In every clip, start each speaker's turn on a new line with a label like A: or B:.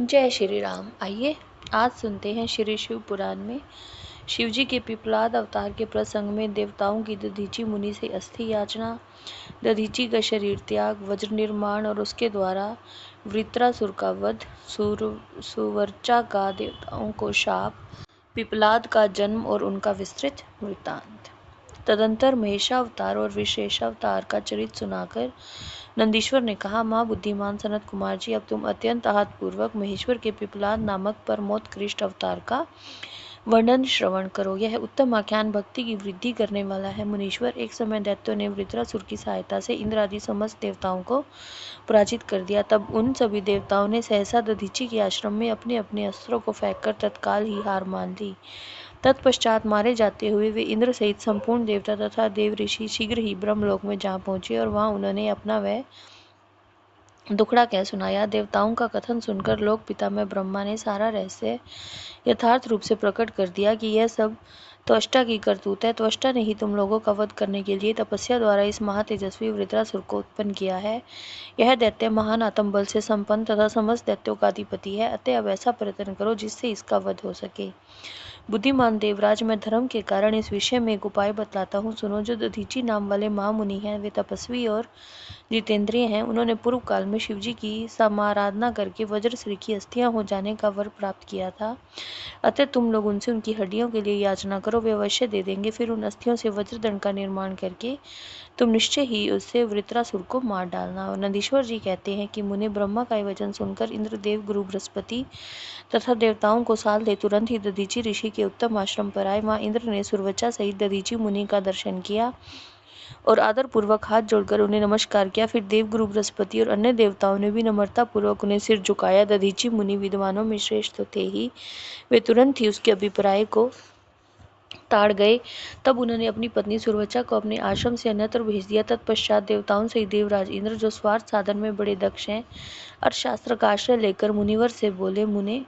A: जय श्री राम। आइए आज सुनते हैं श्री शिव पुराण में शिवजी के पिपलाद अवतार के प्रसंग में देवताओं की दधीची मुनि से अस्थि याचना, दधीची का शरीर त्याग, वज्र निर्माण और उसके द्वारा वृत्रासुर का वध, सुवर्चा का देवताओं को शाप, पिपलाद का जन्म और उनका विस्तृत वृत्तांत। तदंतर महेशावतार और विशेषावतार का चरित्र सुनाकर नंदीश्वर ने कहा, माँ बुद्धिमान सनत कुमार जी, अब तुम अत्यंत आहतपूर्वक महेश्वर के पिपलाद नामक परमोत्कृष्ट अवतार का वर्णन श्रवण करो। यह उत्तम आख्यान भक्ति की वृद्धि करने वाला है। मुनीश्वर, एक समय दैत्यों ने वृत्रासुर की सहायता से इंद्र आदि समस्त देवताओं को पराजित कर दिया। तब उन सभी देवताओं ने सहसा दधीची के आश्रम में अपने अपने अस्त्रों को फेंककर तत्काल ही हार मान ली। तत्पश्चात मारे जाते हुए वे इंद्र सहित संपूर्ण देवता तथा देव ऋषि शीघ्र ही ब्रह्मलोक में जा पहुंचे और वहां उन्होंने अपना वह दुखड़ा कह सुनाया। देवताओं का कथन सुनकर लोक पिता में ब्रह्मा ने सारा रहस्य यथार्थ रूप से प्रकट कर दिया कि यह सब त्वष्टा की करतूत है। त्वष्टा ने ही तुम लोगों का वध करने के लिए तपस्या द्वारा इस महातेजस्वी वृत्रासुर को उत्पन्न किया है। यह दैत्य महान आत्म बल से संपन्न तथा समस्त दैत्यों का अधिपति है। अतः अब ऐसा प्रयत्न करो जिससे इसका वध हो सके। बुद्धिमान देवराज, मैं धर्म के कारण इस विषय में एक उपाय बतलाता हूँ, सुनो। जो दधीची नाम वाले महामुनि हैं वे तपस्वी और जितेंद्रिय हैं। उन्होंने पूर्व काल में शिवजी की समाराधना करके वज्रश्री की अस्थियां हो जाने का वर प्राप्त किया था। अतः तुम लोग उनसे उनकी हड्डियों के लिए याचना करो, वे अवश्य दे देंगे। फिर उन अस्थियों से वज्रदंड का निर्माण करके तुम निश्चय ही उससे वृत्रासुर को मार डालना। और नंदीश्वर जी कहते हैं कि मुनि ब्रह्मा का वचन सुनकर इंद्रदेव, गुरु बृहस्पति तथा देवताओं को साथ ले तुरंत ही दधीची ऋषि के उत्तम आश्रम पर आए। वहां इंद्र ने सुरवचा सहित दधीची मुनि का दर्शन किया और आदर पूर्वक हाथ जोड़कर उन्हें नमस्कार किया। फिर देव, गुरु बृहस्पति और अन्य देवताओं ने भी नम्रता पूर्वक उन्हें सिर झुकाया। दधीची मुनि विद्वानों में श्रेष्ठ तो थे ही, वे तुरंत ही उसके अभिप्राय को ताड़ गए। तब उन्होंने अपनी पत्नी सुरवचा को अपने आश्रम से अन्यत्र भेज दिया। तत्पश्चात देवताओं से देवराज इंद्र, जो स्वार्थ साधन में बड़े दक्ष हैं, अर्थशास्त्र का आश्रय लेकर मुनिवर से बोले, मुने,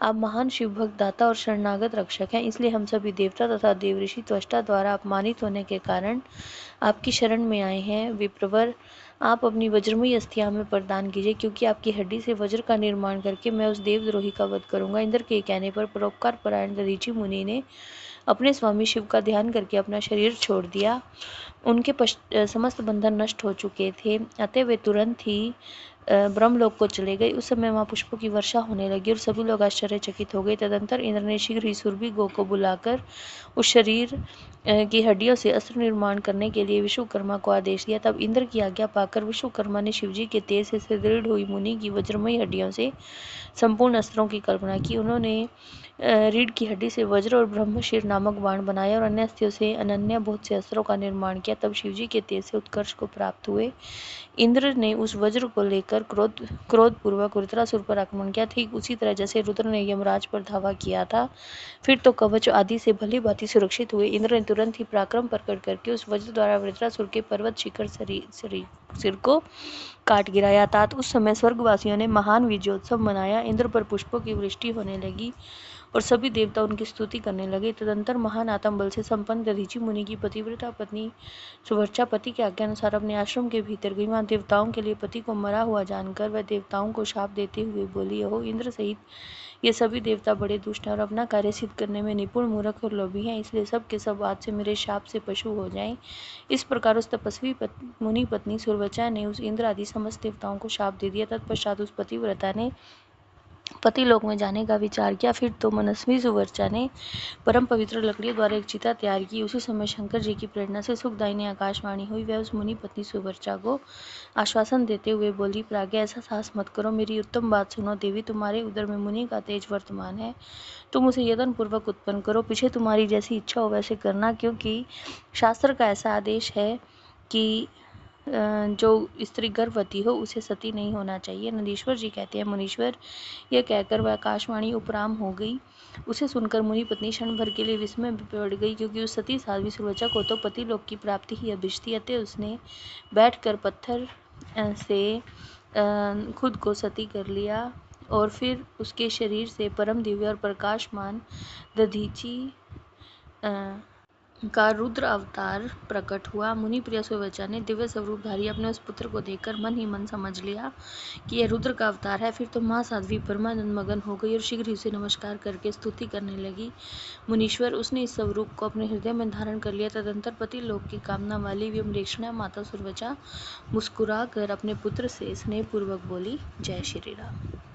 A: आप महान शिव भक्त, दाता और शरणागत रक्षक हैं, इसलिए हम सभी देवता तथा देव ऋषि त्वष्टा द्वारा अपमानित होने के कारण आपकी शरण में आए हैं। विप्रवर, आप अपनी वज्रमयी अस्थियां हमें प्रदान कीजिए, क्योंकि आपकी हड्डी से वज्र का निर्माण करके मैं उस देवद्रोही का वध करूंगा। इंद्र के कहने पर परोपकार परायण दधीची मुनि ने अपने स्वामी शिव का ध्यान करके अपना शरीर छोड़ दिया। उनके समस्त बंधन नष्ट हो चुके थे, अतः वे तुरंत ही ब्रह्मलोक को चले गए। उस समय वहां पुष्पों की वर्षा होने लगी और सभी लोग आश्चर्यचकित हो गए। तदंतर इंद्र ने शीघ्र ही सुरभि गो को बुलाकर उस शरीर की हड्डियों से अस्त्र निर्माण करने के लिए विश्वकर्मा को आदेश दिया। तब इंद्र की आज्ञा पाकर विश्वकर्मा ने शिवजी के तेज से सुदृढ़ हुई मुनि की वज्रमयी हड्डियों से संपूर्ण अस्त्रों की कल्पना की। उन्होंने रीढ़ की हड्डी से वज्र और ब्रह्मशीर नामक बाण बनाया और अन्य अस्थियों से अनन्य बहुत से अस्त्रों का निर्माण किया। तब शिवजी के तेज से उत्कर्ष को प्राप्त हुए इंद्र ने उस वज्र को लेकर क्रोधपूर्वक वृत्रासुर पर आक्रमण किया। ठीक उसी तरह जैसे रुद्र ने यमराज पर धावा किया था। फिर तो कवच आदि से भली भांति सुरक्षित हुए इंद्र ने तुरंत ही पराक्रम प्रकट करके उस वज्र द्वारा वृत्रासुर के पर्वत शिखर सिर को काट गिराया। तात उस समय स्वर्गवासियों ने महान विजयोत्सव मनाया। इंद्र पर पुष्पों की वृष्टि होने लगी और सभी देवता उनकी स्तुति करने लगे। तदंतर महान आत्म बल से संपन्न दधीची मुनि की पतिव्रता पत्नी सुवर्चा पति के आज्ञा अनुसार अपने आश्रम के भीतर गई। वहां देवताओं के लिए पति को मरा हुआ जानकर वह देवताओं को शाप देते हुए बोली, हो इंद्र सहित ये सभी देवता बड़े दुष्ट हैं और अपना कार्य सिद्ध करने में निपुण, मूर्ख और लोभी हैं, इसलिए सब के सब आज से मेरे शाप से पशु हो जाएं। इस प्रकार उस तपस्वी मुनि पत्नी सुरवचा ने उस इंद्र आदि समस्त देवताओं को शाप दे दिया। तत्पश्चात उस पतिव्रता ने पति लोक में जाने का विचार किया। फिर तो मनस्वी सुवर्चा ने परम पवित्र लकड़ियों द्वारा एक चिता तैयार की। उसी समय शंकर जी की प्रेरणा से सुखदायिनी आकाशवाणी हुई। वह उस मुनि पत्नी सुवर्चा को आश्वासन देते हुए बोली, प्राज्ञा, ऐसा साहस मत करो, मेरी उत्तम बात सुनो। देवी, तुम्हारे उदर में मुनि का तेज वर्तमान है, तुम उसे यत्न पूर्वक उत्पन्न करो। पीछे तुम्हारी जैसी इच्छा हो वैसे करना, क्योंकि शास्त्र का ऐसा आदेश है कि जो स्त्री गर्भवती हो उसे सती नहीं होना चाहिए। नंदीश्वर जी कहते हैं, मुनीश्वर, यह कहकर वह आकाशवाणी उपराम हो गई। उसे सुनकर मुनि पत्नी क्षण भर के लिए विस्मय में पड़ गई, क्योंकि उस सती साध्वी सुरवचा को तो पति लोक की प्राप्ति ही अभिष्ट थी। अतः उसने बैठकर पत्थर से खुद को सती कर लिया और फिर उसके शरीर से परम दिव्य और प्रकाशमान दधीची का रुद्र अवतार प्रकट हुआ। मुनि प्रिय सुवचा ने दिव्य स्वरूपधारी अपने उस पुत्र को देखकर मन ही मन समझ लिया कि यह रुद्र का अवतार है। फिर तो माँ साध्वी परमानंद मगन हो गई और शीघ्र ही उसे नमस्कार करके स्तुति करने लगी। मुनीश्वर, उसने इस स्वरूप को अपने हृदय में धारण कर लिया। तदंतर पति लोक की कामना वाली व्यमरेक्षणा माता सुरवचा मुस्कुरा कर अपने पुत्र से स्नेहपूर्वक बोली, जय श्री राम।